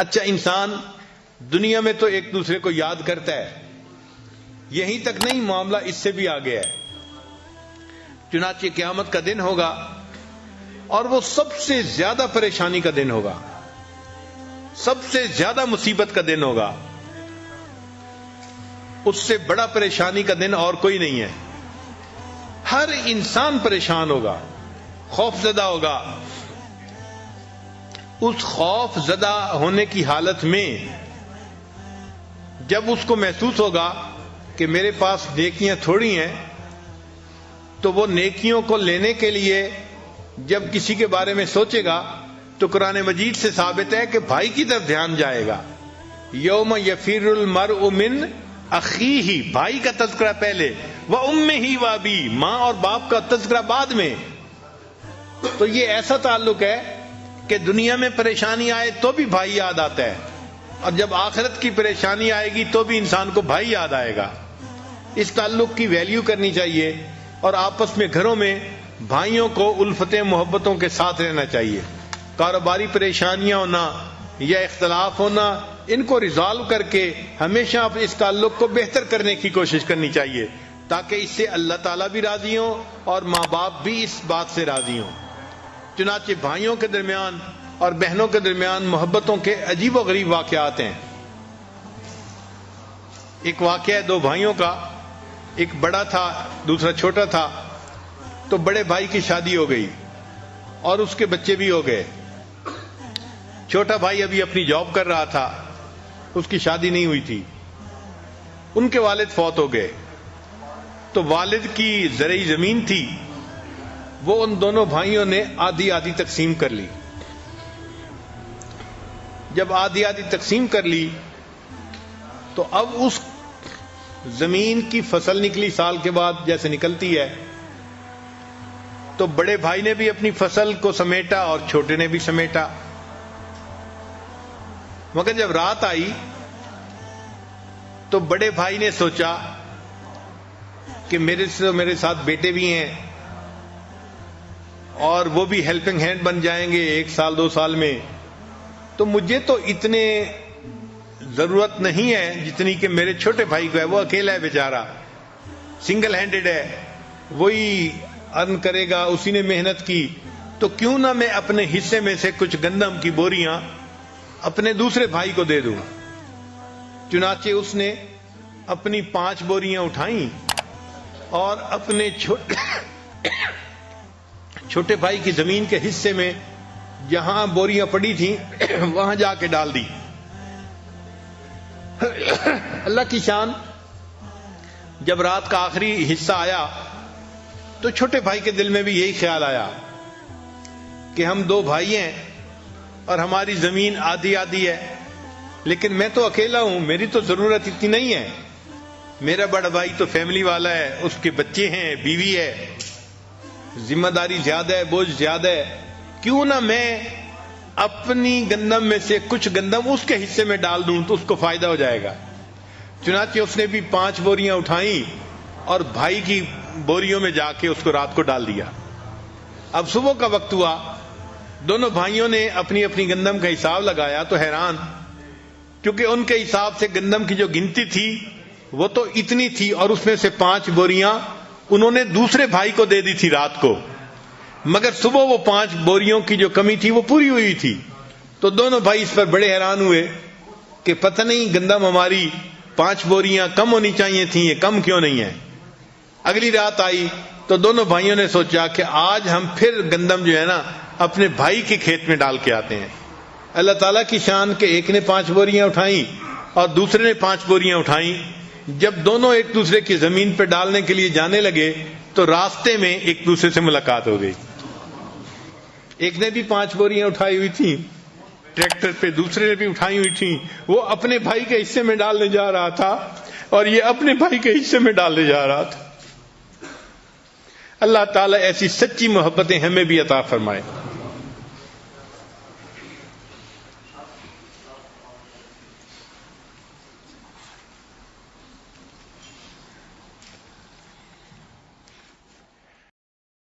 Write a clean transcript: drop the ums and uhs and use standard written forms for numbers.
اچھا انسان دنیا میں تو ایک دوسرے کو یاد کرتا ہے، یہیں تک نہیں، معاملہ اس سے بھی آگے ہے. چنانچہ قیامت کا دن ہوگا اور وہ سب سے زیادہ پریشانی کا دن ہوگا، سب سے زیادہ مصیبت کا دن ہوگا. اس سے بڑا پریشانی کا دن اور کوئی نہیں ہے. ہر انسان پریشان ہوگا، خوف زدہ ہوگا. اس خوف زدہ ہونے کی حالت میں جب اس کو محسوس ہوگا کہ میرے پاس نیکیاں تھوڑی ہیں، تو وہ نیکیوں کو لینے کے لیے جب کسی کے بارے میں سوچے گا تو قرآن مجید سے ثابت ہے کہ بھائی کی طرف دھیان جائے گا. یوم یفر المرء من اخیہ، بھائی کا تذکرہ پہلے، وامہ وابی، ماں اور باپ کا تذکرہ بعد میں. تو یہ ایسا تعلق ہے کہ دنیا میں پریشانی آئے تو بھی بھائی یاد آتا ہے، اور جب آخرت کی پریشانی آئے گی تو بھی انسان کو بھائی یاد آئے گا. اس تعلق کی ویلیو کرنی چاہیے اور آپس میں گھروں میں بھائیوں کو الفتیں محبتوں کے ساتھ رہنا چاہیے. کاروباری پریشانیاں ہونا یا اختلاف ہونا، ان کو ریزالو کر کے ہمیشہ اس تعلق کو بہتر کرنے کی کوشش کرنی چاہیے، تاکہ اس سے اللہ تعالیٰ بھی راضی ہوں اور ماں باپ بھی اس بات سے راضی ہوں. چنانچہ بھائیوں کے درمیان اور بہنوں کے درمیان محبتوں کے عجیب و غریب واقعات ہیں. ایک واقعہ ہے دو بھائیوں کا، ایک بڑا تھا دوسرا چھوٹا تھا. تو بڑے بھائی کی شادی ہو گئی اور اس کے بچے بھی ہو گئے. چھوٹا بھائی ابھی اپنی جاب کر رہا تھا، اس کی شادی نہیں ہوئی تھی. ان کے والد فوت ہو گئے، تو والد کی زرعی زمین تھی، وہ ان دونوں بھائیوں نے آدھی آدھی تقسیم کر لی. جب آدھی آدھی تقسیم کر لی تو اب اس زمین کی فصل نکلی سال کے بعد جیسے نکلتی ہے. تو بڑے بھائی نے بھی اپنی فصل کو سمیٹا اور چھوٹے نے بھی سمیٹا. مگر جب رات آئی تو بڑے بھائی نے سوچا کہ میرے ساتھ بیٹے بھی ہیں اور وہ بھی ہیلپنگ ہینڈ بن جائیں گے 1 سال 2 سال میں، تو مجھے تو اتنے ضرورت نہیں ہے جتنی کہ میرے چھوٹے بھائی کو ہے. وہ اکیلا ہے بیچارہ، سنگل ہینڈڈ ہے، وہی ارن کرے گا، اسی نے محنت کی. تو کیوں نہ میں اپنے حصے میں سے کچھ گندم کی بوریاں اپنے دوسرے بھائی کو دے دوں. چنانچہ اس نے اپنی 5 بوریاں اٹھائیں اور اپنے چھوٹے بھائی کی زمین کے حصے میں جہاں بوریاں پڑی تھیں وہاں جا کے ڈال دی. اللہ کی شان، جب رات کا آخری حصہ آیا تو چھوٹے بھائی کے دل میں بھی یہی خیال آیا کہ ہم 2 بھائی ہیں اور ہماری زمین آدھی آدھی ہے، لیکن میں تو اکیلا ہوں، میری تو ضرورت اتنی نہیں ہے. میرا بڑا بھائی تو فیملی والا ہے، اس کے بچے ہیں، بیوی ہے، ذمہ داری زیادہ ہے، بوجھ زیادہ ہے. کیوں نہ میں اپنی گندم میں سے کچھ گندم اس کے حصے میں ڈال دوں تو اس کو فائدہ ہو جائے گا. چنانچہ اس نے بھی 5 بوریاں اٹھائیں اور بھائی کی بوریوں میں جا کے اس کو رات کو ڈال دیا. اب صبح کا وقت ہوا، دونوں بھائیوں نے اپنی اپنی گندم کا حساب لگایا تو حیران، کیونکہ ان کے حساب سے گندم کی جو گنتی تھی وہ تو اتنی تھی، اور اس میں سے 5 بوریاں انہوں نے دوسرے بھائی کو دے دی تھی رات کو، مگر صبح وہ 5 بوریوں کی جو کمی تھی وہ پوری ہوئی تھی. تو دونوں بھائی اس پر بڑے حیران ہوئے کہ پتہ نہیں گندم ہماری 5 بوریاں کم ہونی چاہیے تھیں، یہ کم کیوں نہیں ہے. اگلی رات آئی تو دونوں بھائیوں نے سوچا کہ آج ہم پھر گندم جو ہے نا اپنے بھائی کے کھیت میں ڈال کے آتے ہیں. اللہ تعالیٰ کی شان کہ ایک نے 5 بوریاں اٹھائیں اور دوسرے نے 5 بوریاں اٹھائیں. جب دونوں ایک دوسرے کی زمین پہ ڈالنے کے لیے جانے لگے تو راستے میں ایک دوسرے سے ملاقات ہو گئی. ایک نے بھی 5 بوریاں اٹھائی ہوئی تھیں ٹریکٹر پہ، دوسرے نے بھی اٹھائی ہوئی تھیں. وہ اپنے بھائی کے حصے میں ڈالنے جا رہا تھا اور یہ اپنے بھائی کے حصے میں ڈالنے جا رہا تھا. اللہ تعالیٰ ایسی سچی محبتیں ہمیں بھی عطا فرمائے.